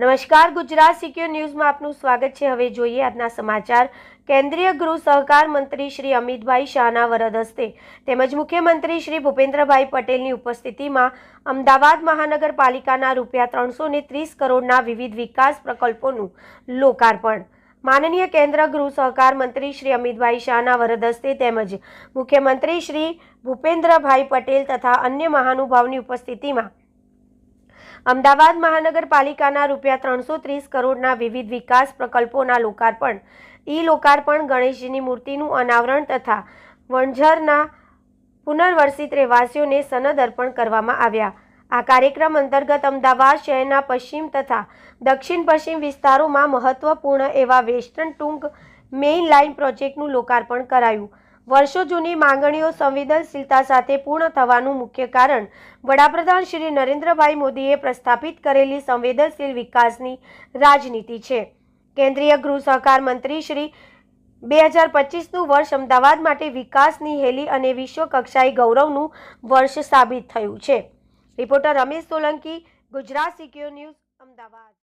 નમસ્કાર, ગુજરાત સિક્યોર ન્યૂઝમાં આપનું સ્વાગત છે। હવે જોઈએ આજના સમાચાર। કેન્દ્રીય ગૃહ સહકાર મંત્રી શ્રી અમિતભાઈ શાહના વરદ હસ્તે તેમજ મુખ્યમંત્રી શ્રી ભૂપેન્દ્રભાઈ પટેલની ઉપસ્થિતિમાં અમદાવાદ મહાનગરપાલિકાના ₹330 કરોડના વિવિધ વિકાસ પ્રકલ્પોનું લોકાર્પણ। માનનીય કેન્દ્ર ગૃહ સહકાર મંત્રી શ્રી અમિતભાઈ શાહના વરદ હસ્તે તેમજ મુખ્યમંત્રી શ્રી ભૂપેન્દ્રભાઈ પટેલ તથા અન્ય મહાનુભાવોની ઉપસ્થિતિમાં અમદાવાદ મહાનગરપાલિકાના ₹330 કરોડના વિવિધ વિકાસ પ્રકલ્પોના લોકાર્પણ, લોકાર્પણ, ગણેશજીની મૂર્તિનું અનાવરણ તથા વણઝરના પુનર્વસિત રહેવાસીઓને સનદ અર્પણ કરવામાં આવ્યા। આ કાર્યક્રમ અંતર્ગત અમદાવાદ શહેરના પશ્ચિમ તથા દક્ષિણ પશ્ચિમ વિસ્તારોમાં મહત્વપૂર્ણ એવા વેસ્ટર્ન ટૂંક મેઇન લાઇન પ્રોજેક્ટનું લોકાર્પણ કરાયું। વર્ષો જૂની માંગણીઓ સંવેદનશીલતા સાથે પૂર્ણ થવાનું મુખ્ય કારણ વડાપ્રધાન શ્રી નરેન્દ્રભાઈ મોદીએ પ્રસ્થાપિત કરેલી સંવેદનશીલ વિકાસની રાજનીતિ છે। કેન્દ્રીય ગૃહ સહકાર મંત્રી શ્રી 2025નું વર્ષ અમદાવાદ માટે વિકાસની હેલી અને વિશ્વ કક્ષાએ ગૌરવનું વર્ષ સાબિત થયું છે। Reporter Ramesh Solanki, Gujarat secure news, Ahmedabad.